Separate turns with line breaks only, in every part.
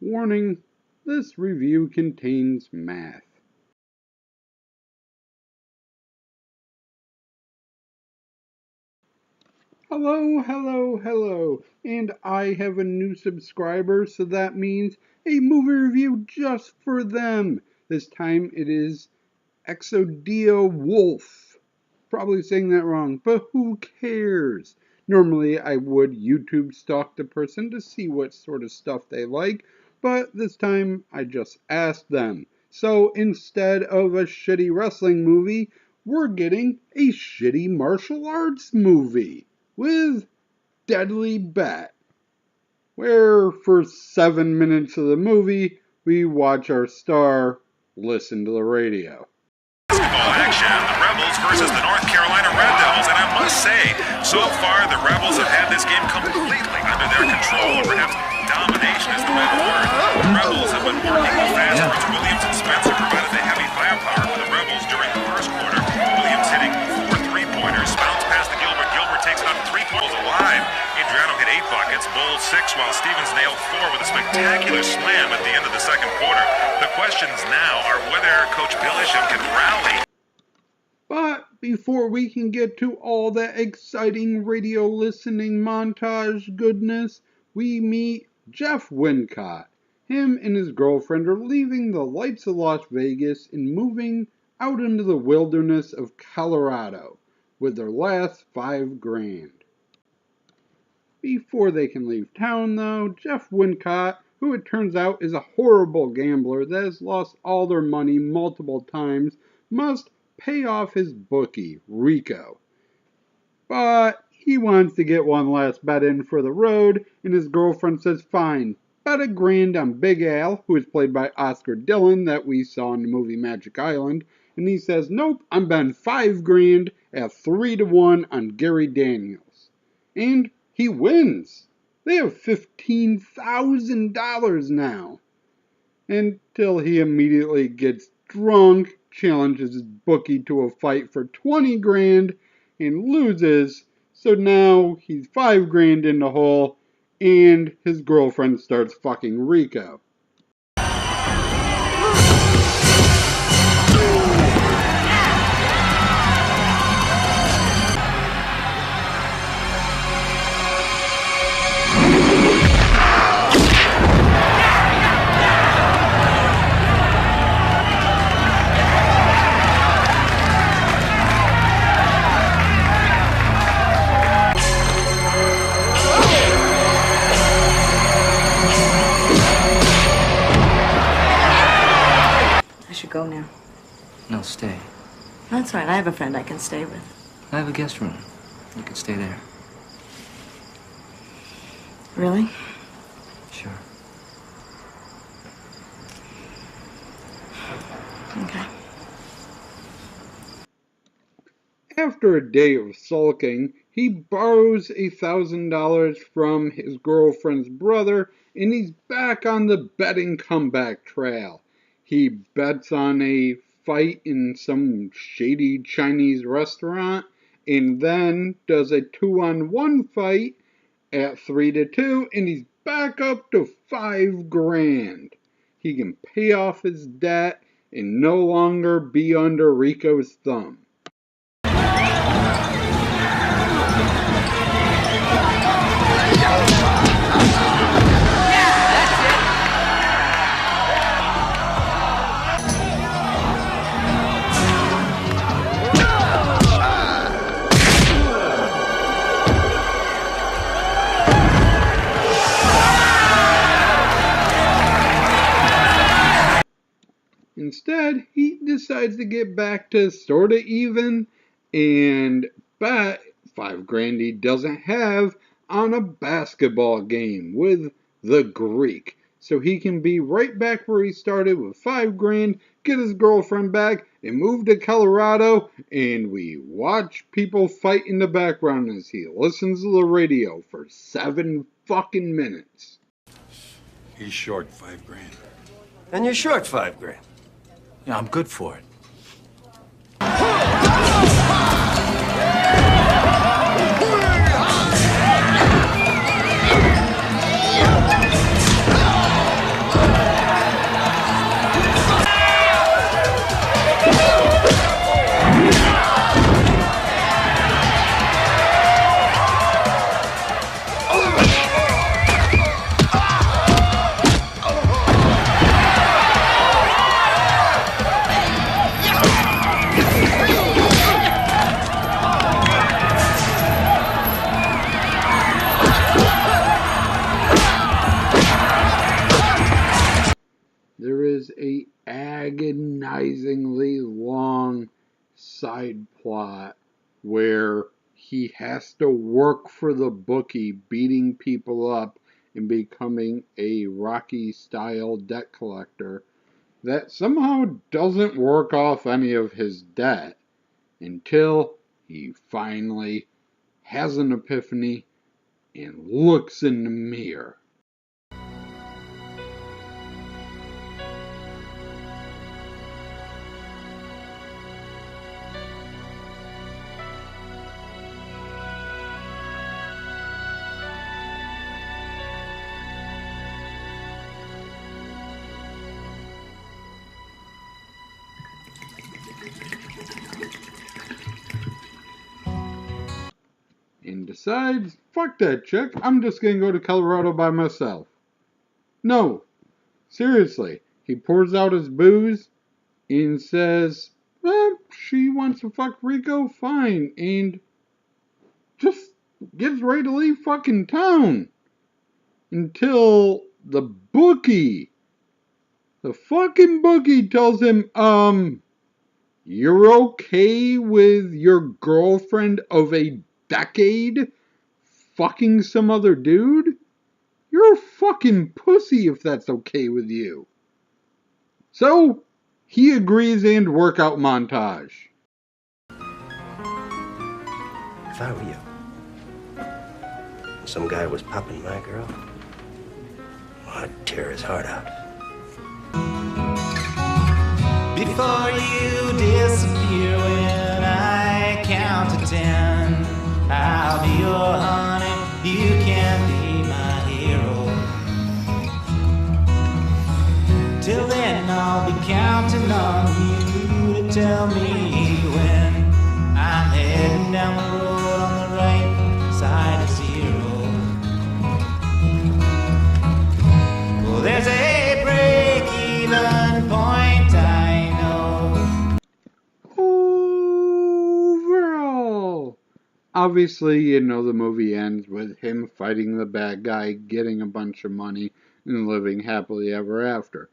Warning, this review contains math. Hello, and I have a new subscriber, so that means a movie review just for them. This time it is Exodia Wolfe. Probably saying that wrong, but who cares? Normally I would YouTube stalk the person to see what sort of stuff they like, but this time I just asked them. So instead of a shitty wrestling movie, we're getting a shitty martial arts movie with Deadly Bet, where for 7 minutes of the movie we watch our star listen to the radio.
Basketball action, the Rebels versus the North Carolina Red Devils, and I must say, so far the Rebels have had this game completely under their control, or perhaps domination is the better word. The Rebels have been working the fast breaks. Williams and Spencer provided the heavy firepower for the Rebels during the first quarter. Williams hitting 4 3-pointers, bounce past to Gilbert. Gilbert takes out 3 points alive. Adriano hit 8 buckets, bowled 6, while Stevens nailed 4 with a spectacular slam at the end of the second quarter. The questions now are whether Coach Bill Isham can rally.
But before we can get to all that exciting radio listening montage goodness, we meet Jeff Wincott. Him and his girlfriend are leaving the lights of Las Vegas and moving out into the wilderness of Colorado with their last $5,000. Before they can leave town, though, Jeff Wincott, who it turns out is a horrible gambler that has lost all their money multiple times, must pay off his bookie, Rico. But he wants to get one last bet in for the road, and his girlfriend says, fine, bet $1,000 on Big Al, who is played by Oscar Dillon, that we saw in the movie Magic Island, and he says, nope, I'm betting $5,000 at 3-1 on Gary Daniels. And he wins. They have $15,000 now. Until he immediately gets drunk, challenges his bookie to a fight for $20,000 and loses. So now he's $5,000 in the hole, and his girlfriend starts fucking Rico.
Go now.
No, stay.
That's right. I have a friend I can stay with.
I have a guest room. You can stay there.
Really?
Sure.
Okay.
After a day of sulking, he borrows $1,000 from his girlfriend's brother, and he's back on the betting comeback trail. He bets on a fight in some shady Chinese restaurant, and then does a 2-on-1 fight at 3-2, and he's back up to $5,000. He can pay off his debt and no longer be under Rico's thumb. Instead, he decides to get back to sorta even and bet $5,000 he doesn't have on a basketball game with the Greek. So he can be right back where he started with $5,000, get his girlfriend back, and move to Colorado, and we watch people fight in the background as he listens to the radio for 7 fucking minutes.
He's short $5,000.
And you're short $5,000.
Yeah, I'm good for it.
a agonizingly long side plot where he has to work for the bookie, beating people up and becoming a Rocky-style debt collector that somehow doesn't work off any of his debt until he finally has an epiphany and looks in the mirror. And decides, fuck that chick, I'm just gonna go to Colorado by myself. No, seriously, he pours out his booze and says, she wants to fuck Rico, fine, and just gets ready to leave fucking town. Until the fucking bookie tells him, you're okay with your girlfriend of a decade fucking some other dude? You're a fucking pussy if that's okay with you. So, he agrees and workout montage.
If I were you, some guy was popping my girl, I'd tear his heart out.
Before you disappear when I count to 10, I'll be your honey, you can be my hero. Till then I'll be counting on you to tell me when I'm heading down the road on the right side of zero. Well, there's a break-even point, I know.
Overall, obviously, you know the movie ends with him fighting the bad guy, getting a bunch of money, and living happily ever after.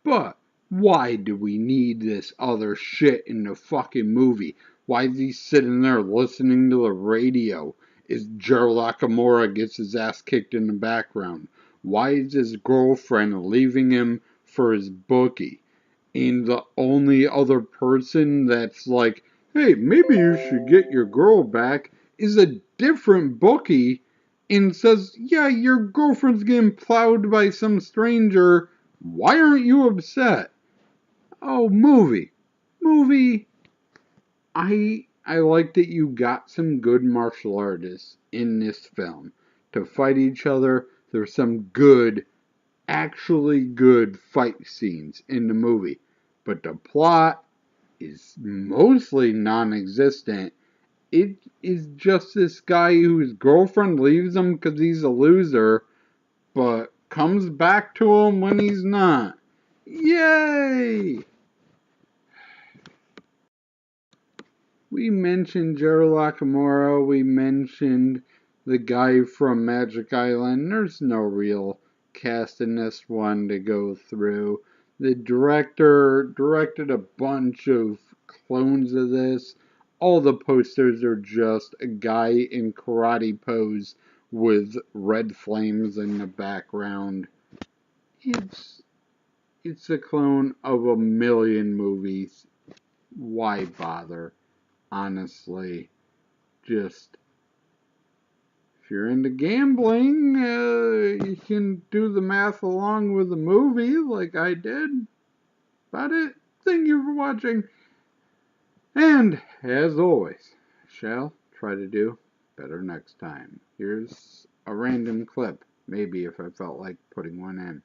But why do we need this other shit in the fucking movie? Why is he sitting there listening to the radio as Gerald Nakamura gets his ass kicked in the background? Why is his girlfriend leaving him for his bookie? And the only other person that's like, hey, maybe you should get your girl back is a different bookie and says, yeah, your girlfriend's getting plowed by some stranger. Why aren't you upset? Oh, movie. I like that you got some good martial artists in this film to fight each other. There's some good, actually good fight scenes in the movie. But the plot is mostly non-existent. It is just this guy whose girlfriend leaves him because he's a loser, but comes back to him when he's not. Yay! We mentioned Gerald Nakamura, we mentioned the guy from Magic Island. There's no real cast in this one to go through. The director directed a bunch of clones of this. All the posters are just a guy in karate pose with red flames in the background. It's a clone of a million movies. Why bother? Honestly, just if you're into gambling, you can do the math along with the movie like I did. About it. Thank you for watching. And, as always, shall try to do better next time. Here's a random clip, maybe if I felt like putting one in.